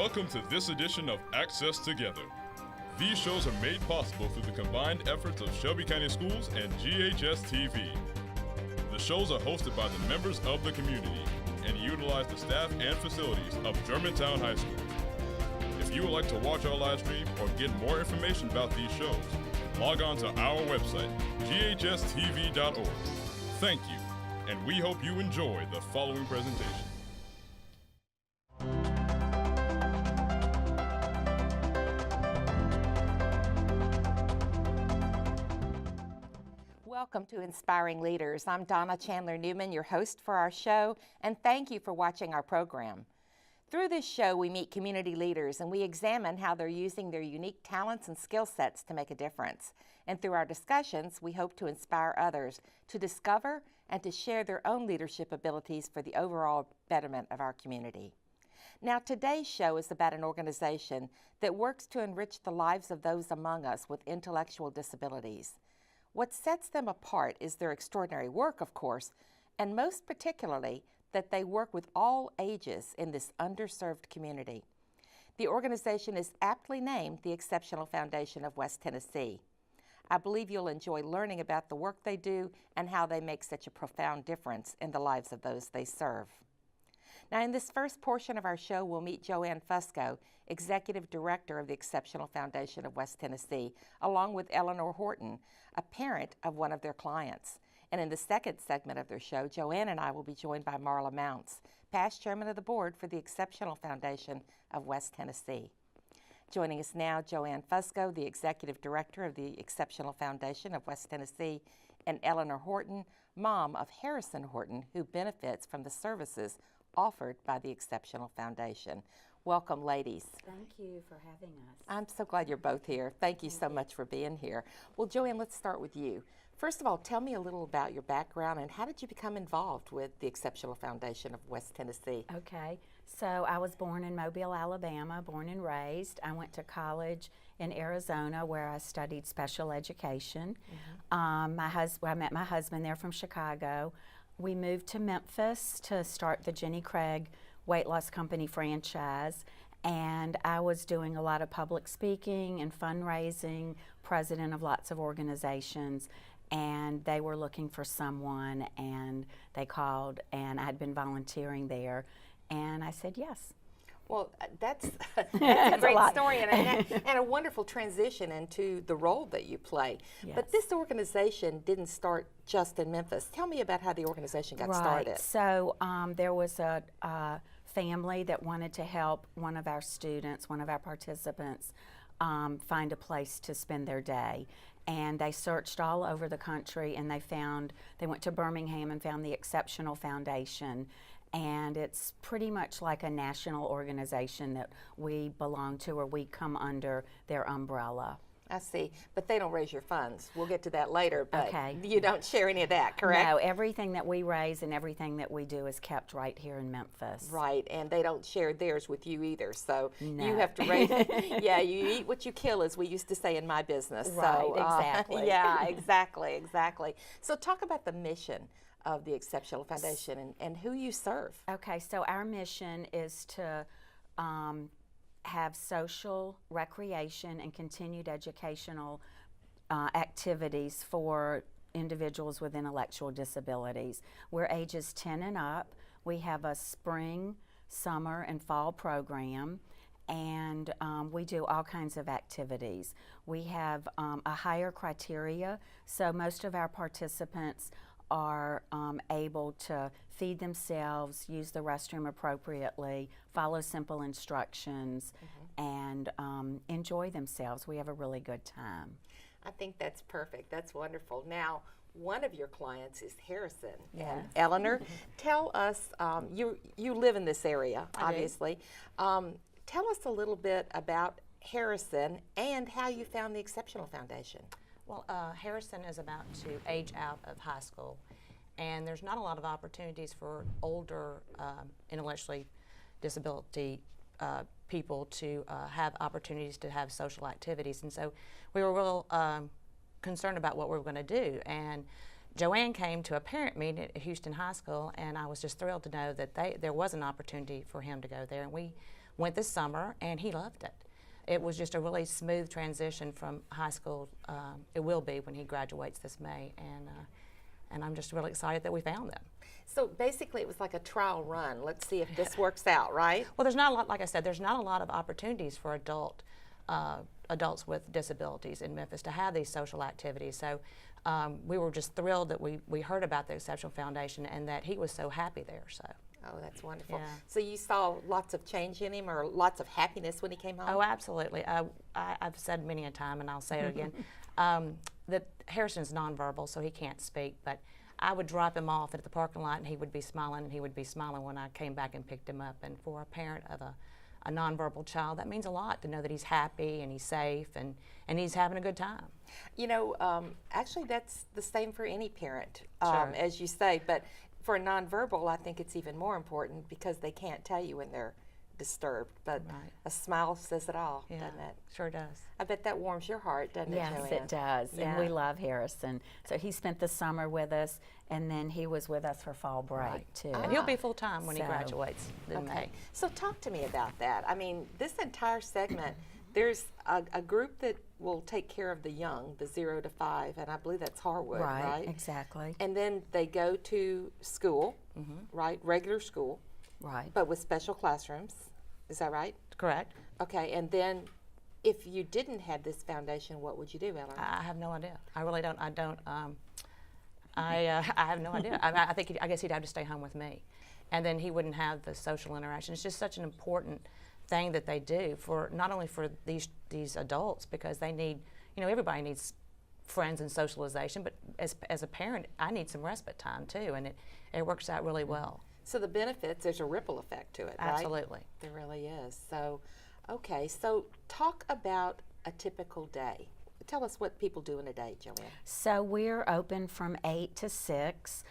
Welcome to this edition of Access Together. These shows are made possible through the combined efforts of Shelby County Schools and GHS-TV. The shows are hosted by the members of the community and utilize the staff and facilities of Germantown High School. If you would like to watch our live stream or get more information about these shows, log on to our website, ghstv.org. Thank you, and we hope you enjoy the following presentation. Welcome to Inspiring Leaders. I'm Donna Chandler Newman, your host for our show, and thank you for watching our program. Through this show, we meet community leaders and we examine how they're using their unique talents and skill sets to make a difference. And through our discussions, we hope to inspire others to discover and to share their own leadership abilities for the overall betterment of our community. Now, today's show is about an organization that works to enrich the lives of those among us with intellectual disabilities. What sets them apart is their extraordinary work, of course, and most particularly that they work with all ages in this underserved community. The organization is aptly named the Exceptional Foundation of West Tennessee. I believe you'll enjoy learning about the work they do and how they make such a profound difference in the lives of those they serve. Now, in this first portion of our show, we'll meet Joanne Fusco, Executive Director of the Exceptional Foundation of West Tennessee, along with Eleanor Horton, a parent of one of their clients. And in the second segment of their show, Joanne and I will be joined by Marla Mounts, past Chairman of the Board for the Exceptional Foundation of West Tennessee. Joining us now, Joanne Fusco, the Executive Director of the Exceptional Foundation of West Tennessee, and Eleanor Horton, mom of Harrison Horton, who benefits from the services offered by the Exceptional Foundation. Welcome, ladies. Thank you for having us. I'm so glad you're both here. Thank you so much for being here. Well, Joanne, let's start with you. First of all, tell me a little about your background and how did you become involved with the Exceptional Foundation of West Tennessee? Okay, so I was born in Mobile, Alabama, born and raised. I went to college in Arizona where I studied special education. I met my husband there from Chicago. We moved to Memphis to start the Jenny Craig Weight Loss Company franchise, and I was doing a lot of public speaking and fundraising, president of lots of organizations, and they were looking for someone, and they called, and I had been volunteering there, and I said yes. Well, that's a great story and a wonderful transition into the role that you play. Yes. But this organization didn't start just in Memphis. Tell me about how the organization got started. So there was a family that wanted to help one of our students, one of our participants, find a place to spend their day. And they searched all over the country and they went to Birmingham and found the Exceptional Foundation. And it's pretty much like a national organization that we belong to, or we come under their umbrella. I see, but they don't raise your funds. We'll get to that later, but okay. You don't share any of that, correct? No, everything that we raise and everything that we do is kept right here in Memphis. Right, and they don't share theirs with you either, so no. You have to raise it. Yeah, you eat what you kill, as we used to say in my business. Right, so, exactly. Yeah, exactly. So talk about the mission of the Exceptional Foundation and who you serve. Okay, so our mission is to have social, recreation, and continued educational activities for individuals with intellectual disabilities. We're ages 10 and up. We have a spring, summer, and fall program, and we do all kinds of activities. We have a higher criteria, so most of our participants are able to feed themselves, use the restroom appropriately, follow simple instructions, and enjoy themselves. We have a really good time. I think that's perfect. That's wonderful. Now, one of your clients is Harrison. Yes. And Eleanor, tell us, you live in this area, obviously. Tell us a little bit about Harrison and how you found the Exceptional Foundation. Well, Harrison is about to age out of high school, and there's not a lot of opportunities for older intellectually disability people to have opportunities to have social activities, and so we were real concerned about what we were going to do. And Joanne came to a parent meeting at Houston High School, and I was just thrilled to know that there was an opportunity for him to go there, and we went this summer, and he loved it. It was just a really smooth transition from high school. It will be when he graduates this May, and I'm just really excited that we found them. So basically it was like a trial run. Let's see if this works out, right? Well, there's not a lot, like I said, there's not a lot of opportunities for adults with disabilities in Memphis to have these social activities. So we were just thrilled that we heard about the Exceptional Foundation and that he was so happy there. So. Oh, that's wonderful. Yeah. So you saw lots of change in him, or lots of happiness when he came home? Oh, absolutely. I've said many a time, and I'll say it again, that Harrison's nonverbal, so he can't speak, but I would drop him off at the parking lot, and he would be smiling, and he would be smiling when I came back and picked him up. And for a parent of a nonverbal child, that means a lot to know that he's happy and he's safe and he's having a good time. You know, actually that's the same for any parent, Sure. as you say, but for a nonverbal, I think it's even more important because they can't tell you when they're disturbed, but Right. a smile says it all, Yeah, doesn't it? sure does. I bet that warms your heart, doesn't it, Yes, Joanne? it does. Yeah. And we love Harrison. So he spent the summer with us, and then he was with us for fall break, Right. too. And he'll be full-time when he So- graduates in Okay, May. so talk to me about that. I mean, this entire segment, there's a group that will take care of the young, the 0 to 5, and I believe that's Harwood, right? Exactly. And then they go to school, right? Regular school, Right. but with special classrooms. Is that right? Correct? Okay, and then if you didn't have this foundation, what would you do, Ellen? I have no idea. I really don't. I have no idea. I guess he'd have to stay home with me, and then he wouldn't have the social interaction. It's just such an important thing that they do for not only for these adults, because they need, everybody needs friends and socialization, but as a parent, I need some respite time too, and it works out really well. So the benefits, there's a ripple effect to it, right? Absolutely. There really is. So, okay, so talk about a typical day. Tell us what people do in a day, Joanne. So we're open from 8 to 6.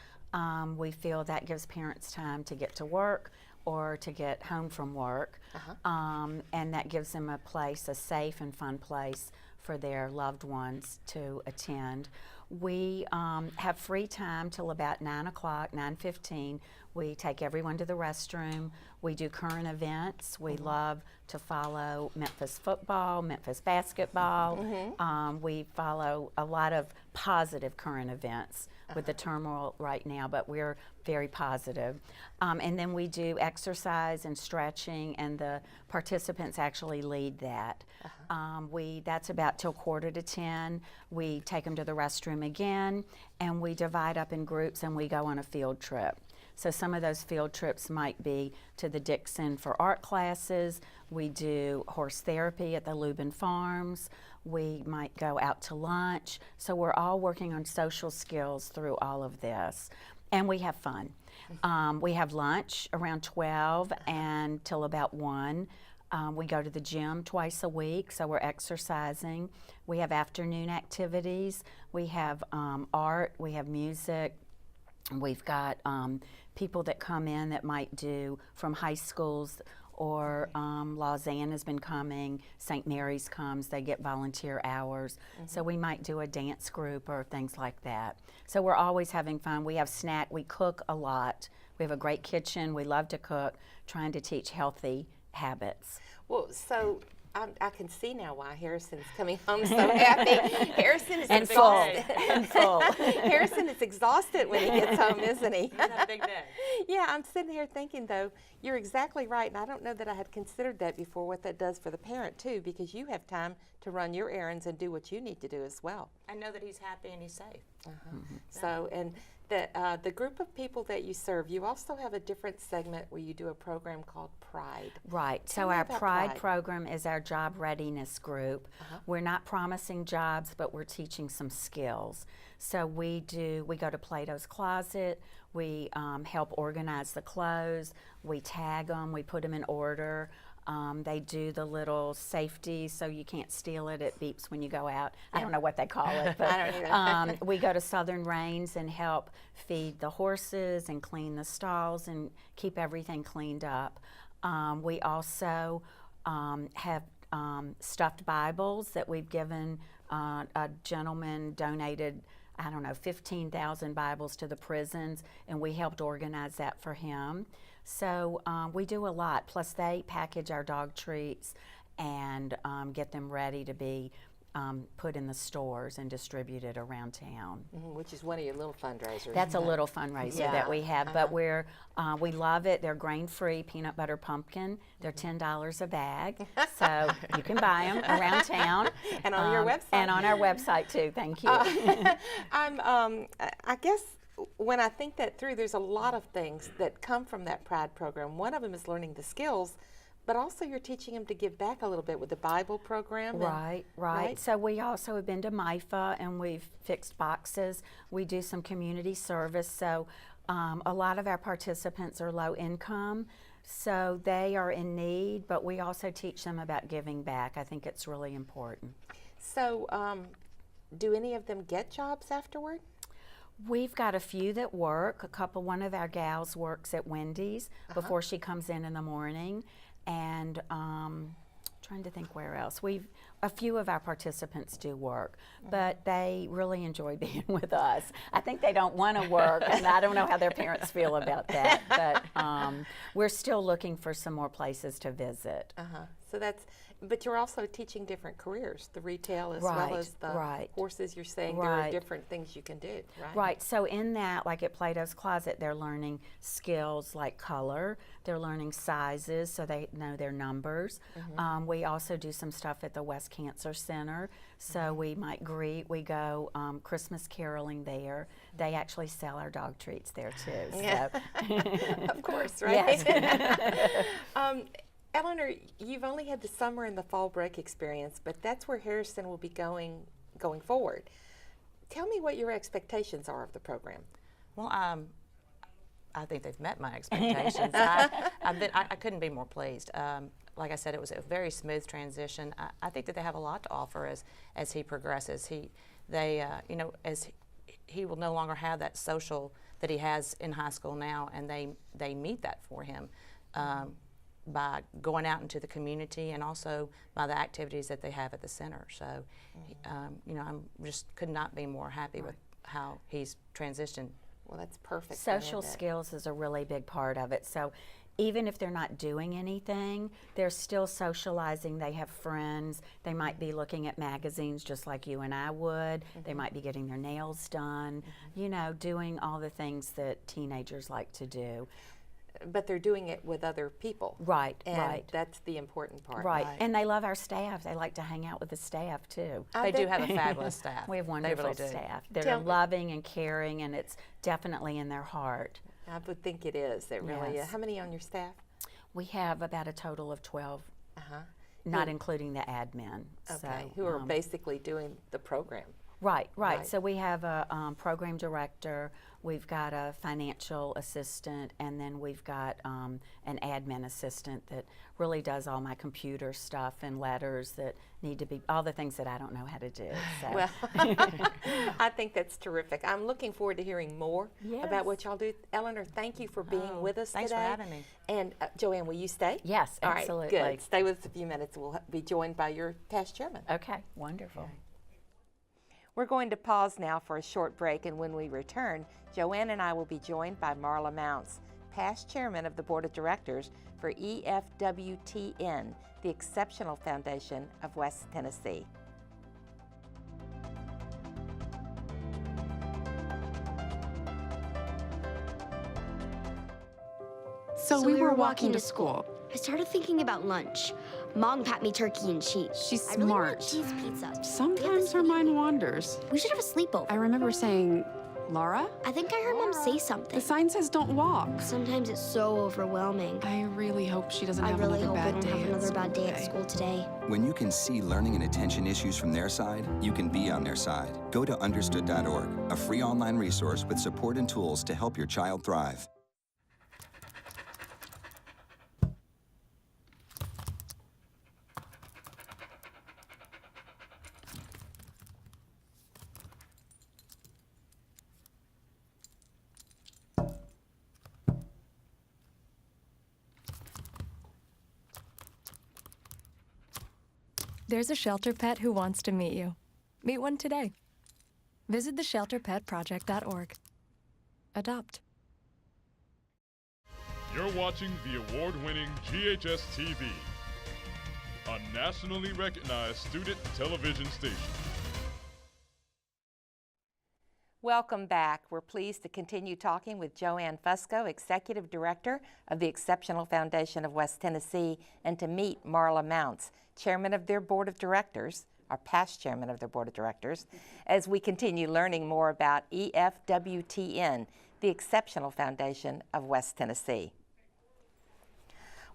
We feel that gives parents time to get to work or to get home from work. And that gives them a safe and fun place for their loved ones to attend. We have free time till about 9 o'clock, 9:15. We take everyone to the restroom. We do current events. We love to follow Memphis football, Memphis basketball. We follow a lot of positive current events with the turmoil right now, but we're very positive. And then we do exercise and stretching, and the participants actually lead that. That's about till 9:45. We take them to the restroom again, and we divide up in groups, and we go on a field trip. So some of those field trips might be to the Dixon for art classes. We do horse therapy at the Lubin Farms. We might go out to lunch. So we're all working on social skills through all of this. And we have fun. We have lunch around 12 and till about 1. We go to the gym twice a week, so we're exercising. We have afternoon activities. We have art, we have music. We've got people that come in that might do from high schools, or Lausanne has been coming, St. Mary's comes, they get volunteer hours. So we might do a dance group or things like that. So we're always having fun. We have snack, we cook a lot. We have a great kitchen, we love to cook, trying to teach healthy habits. Well, so I can see now why Harrison's coming home so happy. Harrison is exhausted. And full. Harrison is exhausted when he gets home, isn't he? He's had a big day. Yeah, I'm sitting here thinking, though, you're exactly right, and I don't know that I had considered that before, what that does for the parent, too, because you have time to run your errands and do what you need to do as well. I know that he's happy and he's safe. So, and the group of people that you serve, you also have a different segment where you do a program called Pride. Right. Tell So me our about Pride Pride. program is our job readiness group. We're not promising jobs, but we're teaching some skills. So we go to Plato's Closet. We help organize the clothes. We tag them. We put them in order. They do the little safety so you can't steal it. It beeps when you go out. I don't know what they call it, but I don't either. we go to Southern Rains and help feed the horses and clean the stalls and keep everything cleaned up. We also have stuffed Bibles that we've given. A gentleman donated, 15,000 Bibles to the prisons, and we helped organize that for him. So we do a lot. Plus they package our dog treats and get them ready to be put in the stores and distributed around town. Which is one of your little fundraisers. That's a little fundraiser that we have, but we love it. They're grain-free peanut butter pumpkin. They're $10 a bag, so you can buy them around town. And on your website. And on our website too. Thank you. I guess when I think that through, there's a lot of things that come from that Pride program. One of them is learning the skills, but also you're teaching them to give back a little bit with the Bible program. Right. So we also have been to MIFA and we've fixed boxes. We do some community service. So a lot of our participants are low income, so they are in need, but we also teach them about giving back. I think it's really important. So do any of them get jobs afterward? We've got a few that work. One of our gals works at Wendy's before she comes in the morning. And trying to think where else. A few of our participants do work, but they really enjoy being with us. I think they don't want to work, and I don't know how their parents feel about that, but we're still looking for some more places to visit. So but you're also teaching different careers, the retail as well as the horses. You're saying there are different things you can do, right? Right, so in that, like at Plato's Closet, they're learning skills like color, they're learning sizes so they know their numbers. We also do some stuff at the West Cancer Center, so we go Christmas caroling there. They actually sell our dog treats there too. Yeah. So. Of course, right? Yes. Eleanor, you've only had the summer and the fall break experience, but that's where Harrison will be going forward. Tell me what your expectations are of the program. Well, I think they've met my expectations. I couldn't be more pleased. Like I said, it was a very smooth transition. I think that they have a lot to offer as he progresses. As he will no longer have that social that he has in high school now, and they meet that for him. By going out into the community and also by the activities that they have at the center. So, I'm just could not be more happy with how he's transitioned. Well, that's perfect. Social skills is a really big part of it. So even if they're not doing anything, they're still socializing. They have friends. They might be looking at magazines just like you and I would. They might be getting their nails done, doing all the things that teenagers like to do. But they're doing it with other people. Right, and that's the important part. Right, and they love our staff. They like to hang out with the staff, too. They do have a fabulous staff. We have wonderful staff. They're loving and caring, and it's definitely in their heart. I would think it is. It really is. How many on your staff? We have about a total of 12, not including the admin. Okay, so, who are basically doing the program. Right. So we have a program director, we've got a financial assistant, and then we've got an admin assistant that really does all my computer stuff and letters that need to be, all the things that I don't know how to do. So. Well, I think that's terrific. I'm looking forward to hearing more about what y'all do. Eleanor, thank you for being with us thanks today. Thanks for having me. And Joanne, will you stay? Yes, absolutely. All right, good. Stay with us a few minutes. We'll be joined by your past chairman. Okay, wonderful. Okay. We're going to pause now for a short break, and when we return, Joanne and I will be joined by Marla Mounts, past chairman of the Board of Directors for EFWTN, the Exceptional Foundation of West Tennessee. So we were walking to school. I started thinking about lunch. Mom packed me turkey and cheese. She's I really smart. want cheese pizza. Sometimes her mind wanders. We should have a sleepover. I remember saying, Laura? I think I heard Mom say something. The sign says don't walk. Sometimes it's so overwhelming. I really hope she doesn't I have really another hope I bad don't day have another bad day at today. school today. When you can see learning and attention issues from their side, you can be on their side. Go to understood.org, a free online resource with support and tools to help your child thrive. There's a shelter pet who wants to meet you. Meet one today. Visit theshelterpetproject.org. Adopt. You're watching the award-winning GHS-TV, a nationally recognized student television station. Welcome back. We're pleased to continue talking with Joanne Fusco, Executive Director of the Exceptional Foundation of West Tennessee, and to meet Marla Mounts, Chairman of their Board of Directors, or past Chairman of their Board of Directors, as we continue learning more about EFWTN, the Exceptional Foundation of West Tennessee.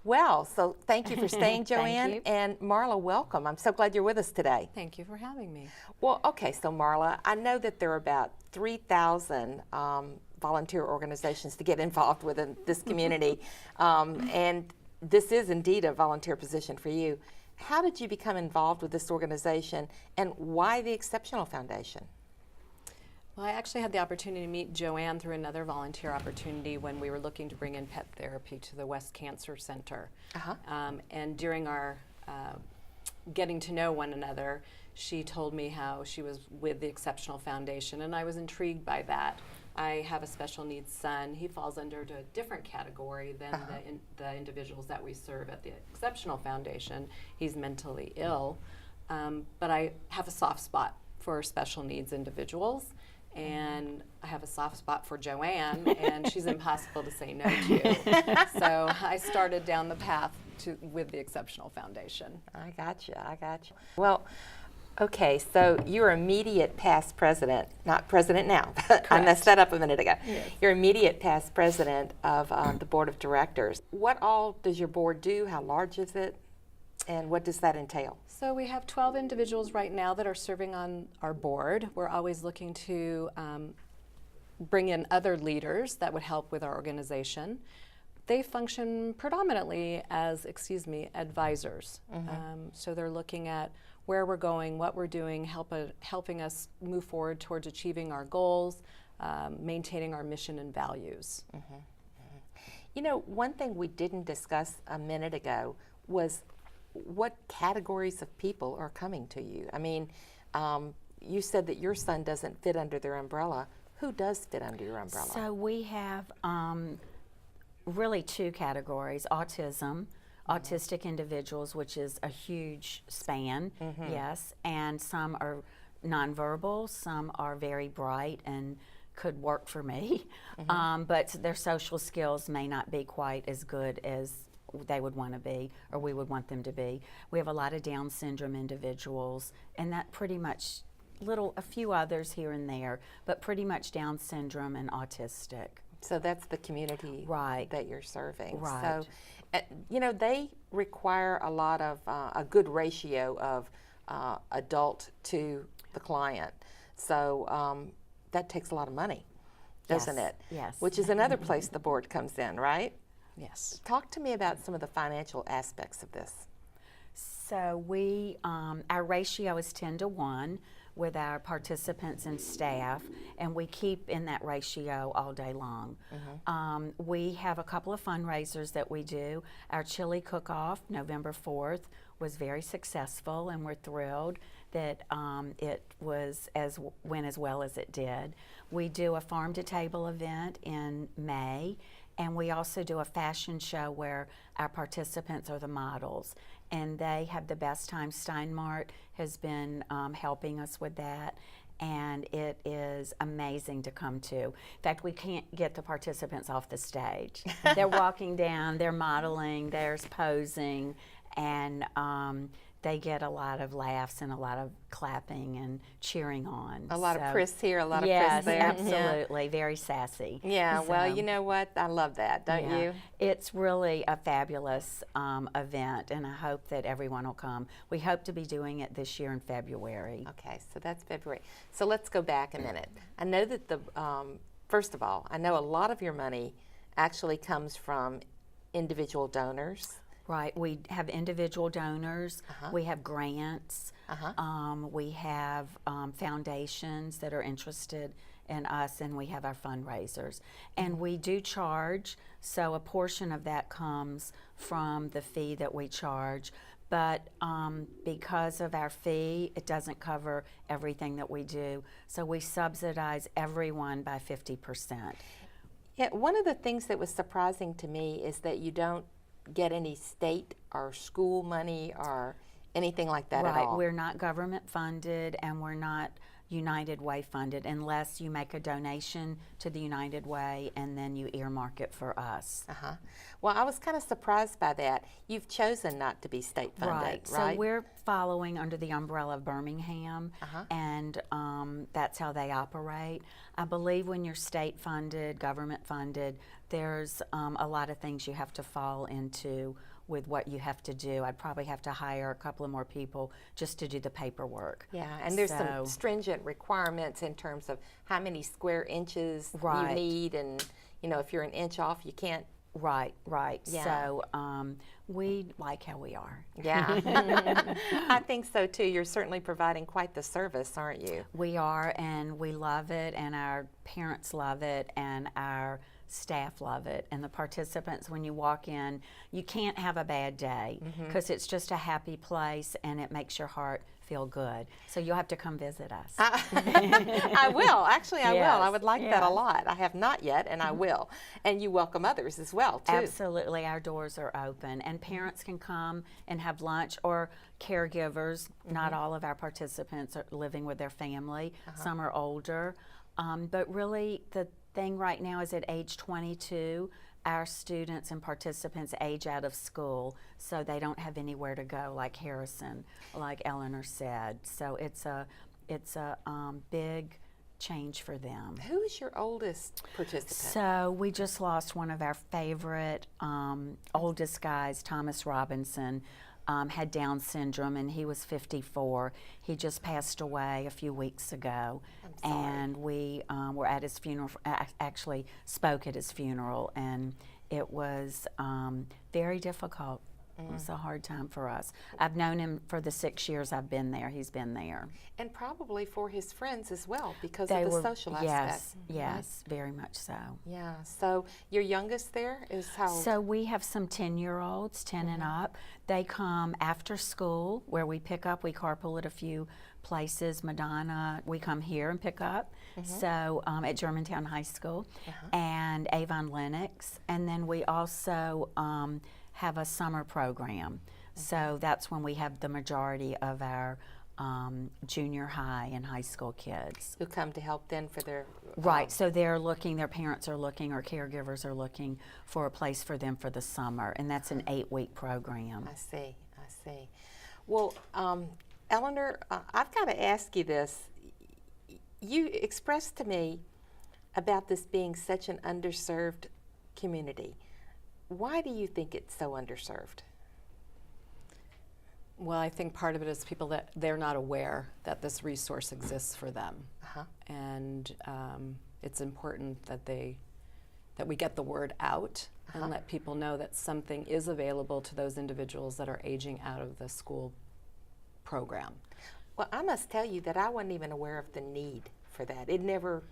Well, so thank you for staying, Joanne. you. And Marla, welcome. I'm so glad you're with us today. Thank you for having me. Well, okay, so Marla, I know that there are about 3,000 volunteer organizations to get involved within this community, and this is indeed a volunteer position for you. How did you become involved with this organization, and why the Exceptional Foundation? Well, I actually had the opportunity to meet Joanne through another volunteer opportunity when we were looking to bring in pet therapy to the West Cancer Center. And during our getting to know one another, she told me how she was with the Exceptional Foundation, and I was intrigued by that. I have a special needs son. He falls under a different category than the individuals that we serve at the Exceptional Foundation. He's mentally ill, but I have a soft spot for special needs individuals. And I have a soft spot for Joanne, and she's impossible to say no to. So I started down the path with the Exceptional Foundation. I got you. Well, okay, so you're immediate past president, not president now, but I messed that up a minute ago. Yes. You're immediate past president of the Board of Directors. What all does your board do? How large is it? And what does that entail? So we have 12 individuals right now that are serving on our board. We're always looking to bring in other leaders that would help with our organization. They function predominantly as, advisors. So they're looking at where we're going, what we're doing, helping us move forward towards achieving our goals, maintaining our mission and values. You know, one thing we didn't discuss a minute ago was what categories of people are coming to you? I mean, you said that your son doesn't fit under their umbrella. Who does fit under your umbrella? So we have really two categories: autism, autistic individuals, which is a huge span, yes, and some are nonverbal, some are very bright and could work for me, but their social skills may not be quite as good as they would want to be, or we would want them to be. We have a lot of Down syndrome individuals, and that pretty much a few others here and there, but pretty much Down syndrome and autistic. So that's the community that you're serving. Right. So, you know, they require a lot of, a good ratio of adult to the client. So that takes a lot of money, doesn't it? Yes. Which is another place the board comes in, right? Yes. Talk to me about some of the financial aspects of this. So we, our ratio is 10-to-1 with our participants and staff, and we keep in that ratio all day long. We have a couple of fundraisers that we do. Our chili cook-off, November 4th, was very successful, and we're thrilled that it went as well as it did. We do a farm-to-table event in May, and we also do a fashion show where our participants are the models, and they have the best time. Steinmart has been helping us with that, and it is amazing to come to. In fact, we can't get the participants off the stage. They're walking down, they're modeling, they're posing, and they get a lot of laughs and a lot of clapping and cheering on. A lot of Chris here, a lot of yes, Chris there. Absolutely, very sassy. Yeah, well, you know what? I love that, don't you? It's really a fabulous event, and I hope that everyone will come. We hope to be doing it this year in February. Okay, so that's February. So let's go back a minute. I know that first of all, I know a lot of your money actually comes from individual donors. Right, we have individual donors, we have grants, we have foundations that are interested in us, and we have our fundraisers. And we do charge, so a portion of that comes from the fee that we charge, but because of our fee, it doesn't cover everything that we do, so we subsidize everyone by 50%. Yeah, one of the things that was surprising to me is that you don't get any state or school money or anything like that at all. Right, we're not government funded and we're not United Way funded unless you make a donation to the United Way and then you earmark it for us. Uh-huh. Well, I was kind of surprised by that. You've chosen not to be state funded, right? So we're following under the umbrella of Birmingham, and that's how they operate. I believe when you're state funded, government funded, there's a lot of things you have to fall into with what you have to do. I'd probably have to hire a couple of more people just to do the paperwork. Yeah, and there's some stringent requirements in terms of how many square inches you need, and if you're an inch off, you can't. Right. Yeah. So we like how we are. Yeah, I think so too. You're certainly providing quite the service, aren't you? We are, and we love it, and our parents love it, and our staff love it, and the participants, when you walk in, you can't have a bad day because it's just a happy place and it makes your heart feel good. So you'll have to come visit us. I will. Actually, I will. I would like that a Yes. lot. I have not yet, and I will. And you welcome others as well, too. Absolutely. Our doors are open, and parents can come and have lunch, or caregivers. Not all of our participants are living with their family. Some are older. But really, the thing right now is at age 22, our students and participants age out of school, so they don't have anywhere to go, like Harrison, like Eleanor said. So it's a big change for them. Who is your oldest participant? So we just lost one of our favorite oldest guys, Thomas Robinson. Had Down syndrome, and he was 54. He just passed away a few weeks ago, and we were at his funeral. Actually, spoke at his funeral, and it was very difficult. It was a hard time for us. I've known him for the 6 years I've been there. He's been there. And probably for his friends as well, because of the social aspect. Yes, very much so. Yeah. So your youngest there is how old? So we have some 10-year-olds, 10 and up. They come after school, where we pick up. We carpool at a few places. Madonna, we come here and pick up. So at Germantown High School, and Avon Lennox. And then we also have a summer program. So that's when we have the majority of our junior high and high school kids. Who come to help then for their... Right, so they're looking, their parents are looking, or caregivers are looking for a place for them for the summer, and that's an 8-week program. I see. Well, Eleanor, I've got to ask you this. You expressed to me about this being such an underserved community. Why do you think it's so underserved? Well, I think part of it is people that they're not aware that this resource exists for them, and it's important that we get the word out and let people know that something is available to those individuals that are aging out of the school program. Well, I must tell you that I wasn't even aware of the need for that. It never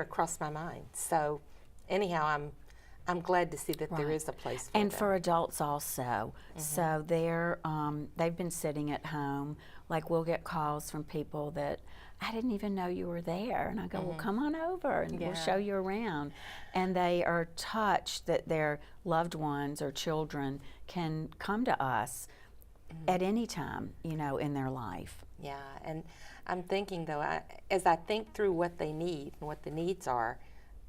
crossed my mind. So, anyhow, I'm glad to see that there is a place for and them. for adults also. So they've been sitting at home. Like, we'll get calls from people that, I didn't even know you were there. And I go, well, come on over and we'll show you around. And they are touched that their loved ones or children can come to us at any time, in their life. Yeah, and I'm thinking, though, as I think through what they need and what the needs are,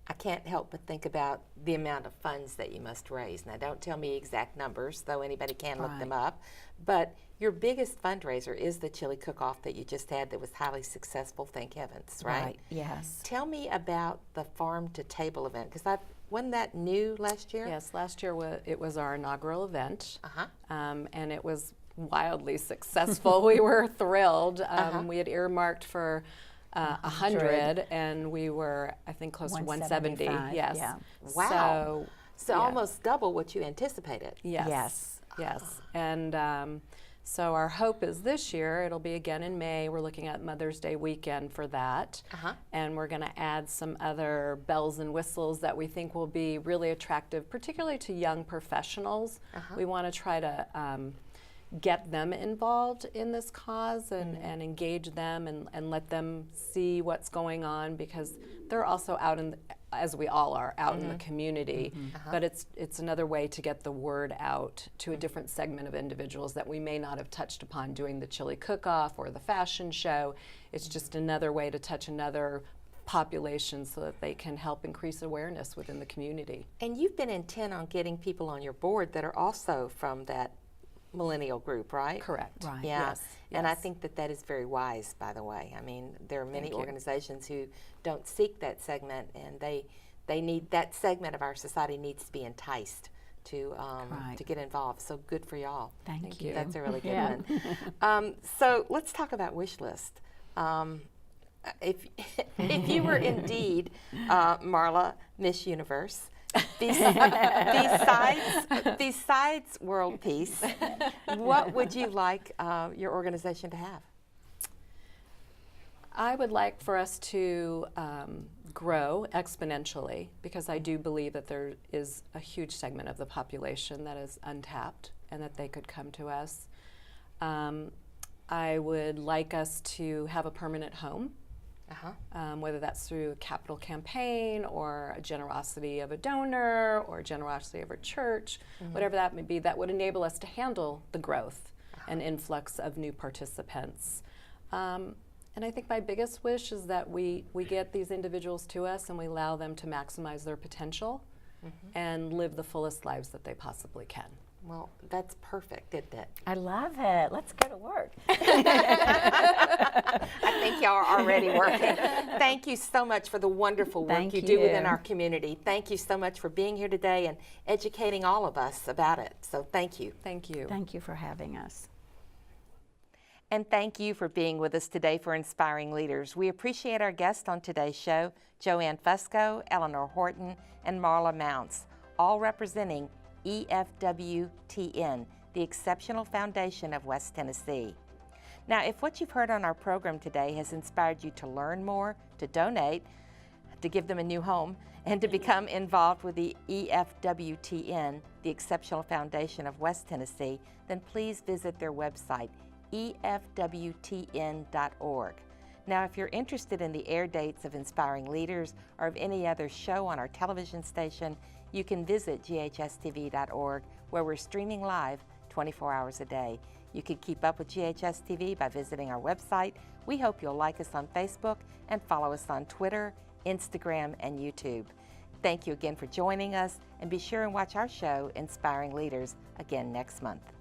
I can't help but think about the amount of funds that you must raise. Now, don't tell me exact numbers, though anybody can look them up. But your biggest fundraiser is the chili cook-off that you just had that was highly successful, thank heavens, right? Right, yes. Tell me about the farm-to-table event, because wasn't that new last year? Yes, last year it was our inaugural event, and it was wildly successful. We were thrilled. We had earmarked for 100, and we were, I think, close to 170. Yes. Yeah. Wow. So almost double what you anticipated. Yes. And so our hope is this year, it'll be again in May. We're looking at Mother's Day weekend for that. And we're going to add some other bells and whistles that we think will be really attractive, particularly to young professionals. We want to try to get them involved in this cause and engage them and let them see what's going on, because they're also out as we all are, out in the community. But it's another way to get the word out to a different segment of individuals that we may not have touched upon doing the chili cook-off or the fashion show. It's just another way to touch another population so that they can help increase awareness within the community. And you've been intent on getting people on your board that are also from that millennial group, right? Correct. Right. Yeah, Yes, and I yes. think that is very wise, by the way. I mean, there are many Thank you. organizations who don't seek that segment, and they need, that segment of our society needs to be enticed to Right. to get involved. So good for y'all. Thank you. That's a really good Yeah. one. So let's talk about wish list. If if you were indeed Marla, Miss Universe, besides world peace, what would you like your organization to have? I would like for us to grow exponentially, because I do believe that there is a huge segment of the population that is untapped and that they could come to us. I would like us to have a permanent home, whether that's through a capital campaign or a generosity of a donor or generosity of a church, whatever that may be, that would enable us to handle the growth and influx of new participants. And I think my biggest wish is that we get these individuals to us and we allow them to maximize their potential and live the fullest lives that they possibly can. Well, that's perfect, isn't it? I love it. Let's go to work. I think y'all are already working. Thank you so much for the wonderful work Thank you do within you. our community. Thank you so much for being here today and educating all of us about it. So thank you. Thank you. Thank you for having us. And thank you for being with us today for Inspiring Leaders. We appreciate our guests on today's show, Joanne Fusco, Eleanor Horton, and Marla Mounts, all representing EFWTN, the Exceptional Foundation of West Tennessee. Now, if what you've heard on our program today has inspired you to learn more, to donate, to give them a new home, and to become involved with the EFWTN, the Exceptional Foundation of West Tennessee, then please visit their website, efwtn.org. Now, if you're interested in the air dates of Inspiring Leaders or of any other show on our television station, you can visit GHS-TV.org, where we're streaming live 24 hours a day. You can keep up with GHS-TV by visiting our website. We hope you'll like us on Facebook and follow us on Twitter, Instagram, and YouTube. Thank you again for joining us, and be sure and watch our show, Inspiring Leaders, again next month.